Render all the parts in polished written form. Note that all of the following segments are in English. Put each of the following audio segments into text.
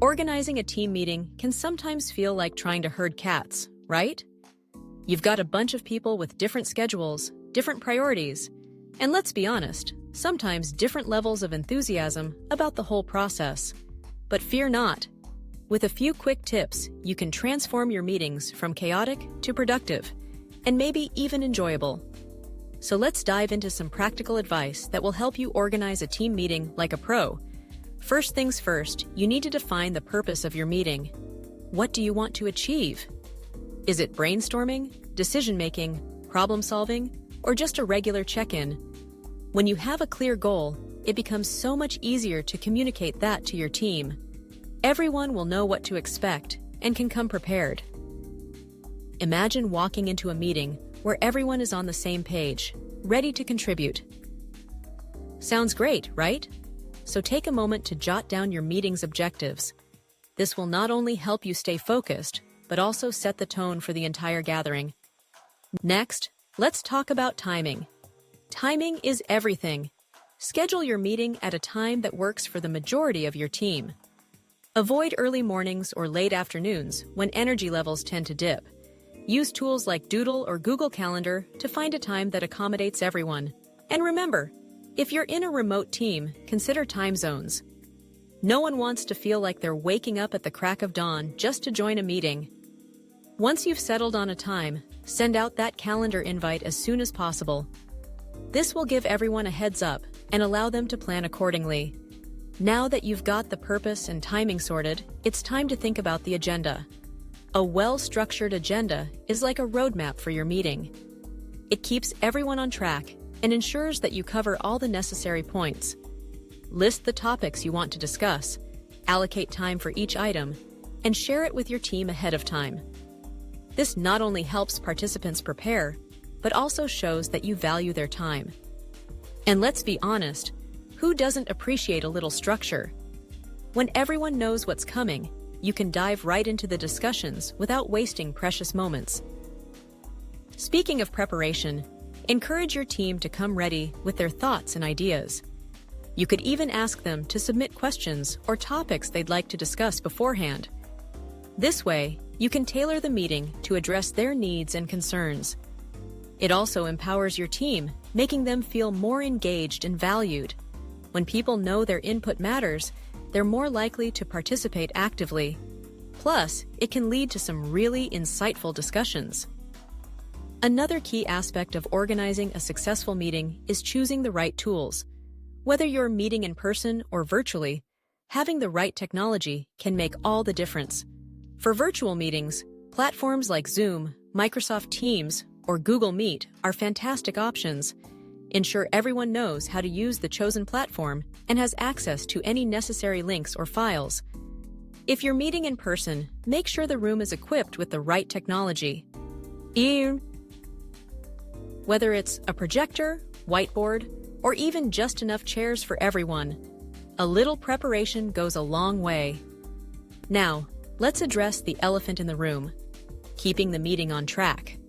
Organizing a team meeting can sometimes feel like trying to herd cats, right? You've got a bunch of people with different schedules, different priorities, and let's be honest, sometimes different levels of enthusiasm about the whole process. But fear not. With a few quick tips, you can transform your meetings from chaotic to productive, and maybe even enjoyable. So let's dive into some practical advice that will help you organize a team meeting like a pro. First things first, you need to define the purpose of your meeting. What do you want to achieve? Is it brainstorming, decision-making, problem-solving, or just a regular check-in? When you have a clear goal, it becomes so much easier to communicate that to your team. Everyone will know what to expect and can come prepared. Imagine walking into a meeting where everyone is on the same page, ready to contribute. Sounds great, right? So take a moment to jot down your meeting's objectives. This will not only help you stay focused, but also set the tone for the entire gathering. Next, let's talk about timing. Timing is everything. Schedule your meeting at a time that works for the majority of your team. Avoid early mornings or late afternoons when energy levels tend to dip. Use tools like Doodle or Google Calendar to find a time that accommodates everyone. And remember, if you're in a remote team, consider time zones. No one wants to feel like they're waking up at the crack of dawn just to join a meeting. Once you've settled on a time, send out that calendar invite as soon as possible. This will give everyone a heads up and allow them to plan accordingly. Now that you've got the purpose and timing sorted, it's time to think about the agenda. A well-structured agenda is like a roadmap for your meeting. It keeps everyone on track and ensures that you cover all the necessary points. List the topics you want to discuss, allocate time for each item, and share it with your team ahead of time. This not only helps participants prepare, but also shows that you value their time. And let's be honest, who doesn't appreciate a little structure? When everyone knows what's coming, you can dive right into the discussions without wasting precious moments. Speaking of preparation, encourage your team to come ready with their thoughts and ideas. You could even ask them to submit questions or topics they'd like to discuss beforehand. This way, you can tailor the meeting to address their needs and concerns. It also empowers your team, making them feel more engaged and valued. When people know their input matters, they're more likely to participate actively. Plus, it can lead to some really insightful discussions. Another key aspect of organizing a successful meeting is choosing the right tools. Whether you're meeting in person or virtually, having the right technology can make all the difference. For virtual meetings, platforms like Zoom, Microsoft Teams, or Google Meet are fantastic options. Ensure everyone knows how to use the chosen platform and has access to any necessary links or files. If you're meeting in person, make sure the room is equipped with the right technology. Whether it's a projector, whiteboard, or even just enough chairs for everyone, a little preparation goes a long way. Now, let's address the elephant in the room: keeping the meeting on track.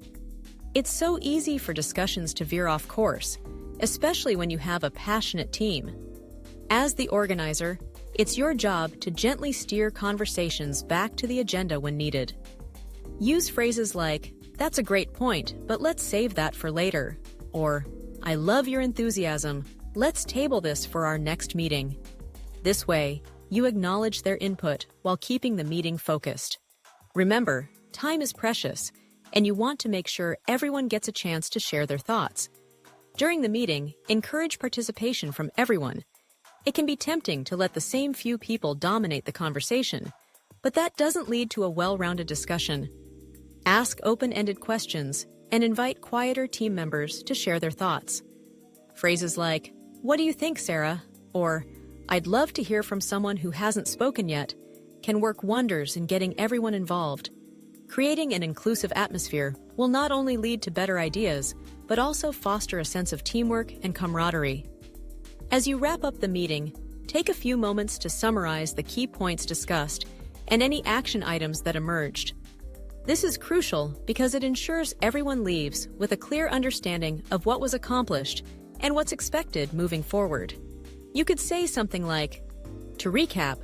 It's so easy for discussions to veer off course, especially when you have a passionate team. As the organizer, it's your job to gently steer conversations back to the agenda when needed. Use phrases like, "That's a great point, but let's save that for later," or, "I love your enthusiasm, let's table this for our next meeting." This way, you acknowledge their input while keeping the meeting focused. Remember, time is precious, and you want to make sure everyone gets a chance to share their thoughts. During the meeting, encourage participation from everyone. It can be tempting to let the same few people dominate the conversation, but that doesn't lead to a well-rounded discussion. Ask open-ended questions and invite quieter team members to share their thoughts. Phrases like, "What do you think, Sarah?" or "I'd love to hear from someone who hasn't spoken yet," can work wonders in getting everyone involved. Creating an inclusive atmosphere will not only lead to better ideas, but also foster a sense of teamwork and camaraderie. As you wrap up the meeting, take a few moments to summarize the key points discussed and any action items that emerged. This is crucial because it ensures everyone leaves with a clear understanding of what was accomplished and what's expected moving forward. You could say something like, "To recap,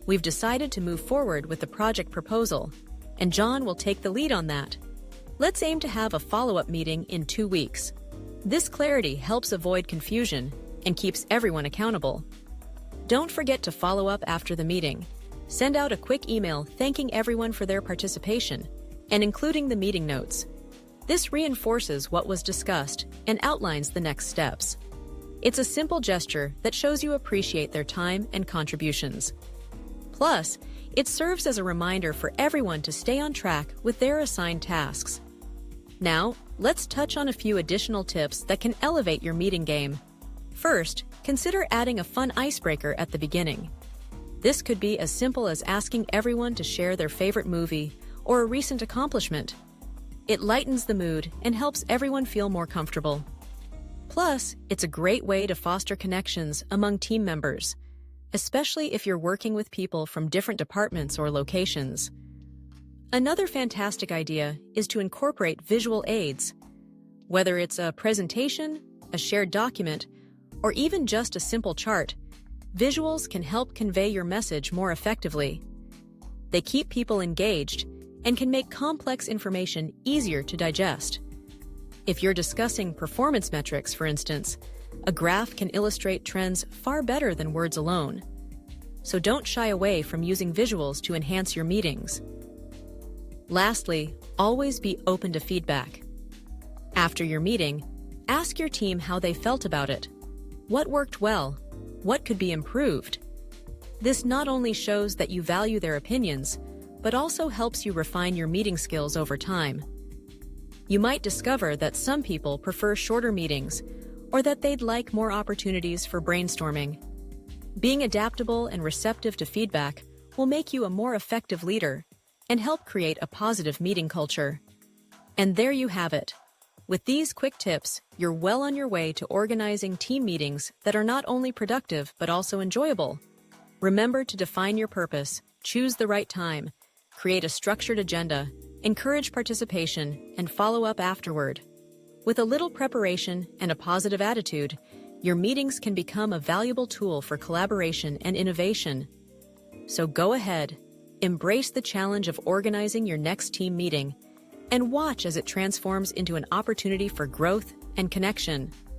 We've decided to move forward with the project proposal, and John will take the lead on that. Let's aim to have a follow-up meeting in 2 weeks. This clarity helps avoid confusion and keeps everyone accountable. Don't forget to follow up after the meeting. Send out a quick email thanking everyone for their participation and including the meeting notes. This reinforces what was discussed and outlines the next steps. It's a simple gesture that shows you appreciate their time and contributions. Plus, it serves as a reminder for everyone to stay on track with their assigned tasks. Now, let's touch on a few additional tips that can elevate your meeting game. First, consider adding a fun icebreaker at the beginning. This could be as simple as asking everyone to share their favorite movie or a recent accomplishment. It lightens the mood and helps everyone feel more comfortable. Plus, it's a great way to foster connections among team members, especially if you're working with people from different departments or locations. Another fantastic idea is to incorporate visual aids. Whether it's a presentation, a shared document, or even just a simple chart, visuals can help convey your message more effectively. They keep people engaged and can make complex information easier to digest. If you're discussing performance metrics, for instance, a graph can illustrate trends far better than words alone. So don't shy away from using visuals to enhance your meetings. Lastly, always be open to feedback. After your meeting, ask your team how they felt about it. What worked well? What could be improved? This not only shows that you value their opinions, but also helps you refine your meeting skills over time. You might discover that some people prefer shorter meetings or that they'd like more opportunities for brainstorming. Being adaptable and receptive to feedback will make you a more effective leader and help create a positive meeting culture. And there you have it. With these quick tips, you're well on your way to organizing team meetings that are not only productive but also enjoyable. Remember to define your purpose, choose the right time, create a structured agenda, encourage participation, and follow up afterward. With a little preparation and a positive attitude, your meetings can become a valuable tool for collaboration and innovation. So go ahead, embrace the challenge of organizing your next team meeting, and watch as it transforms into an opportunity for growth and connection.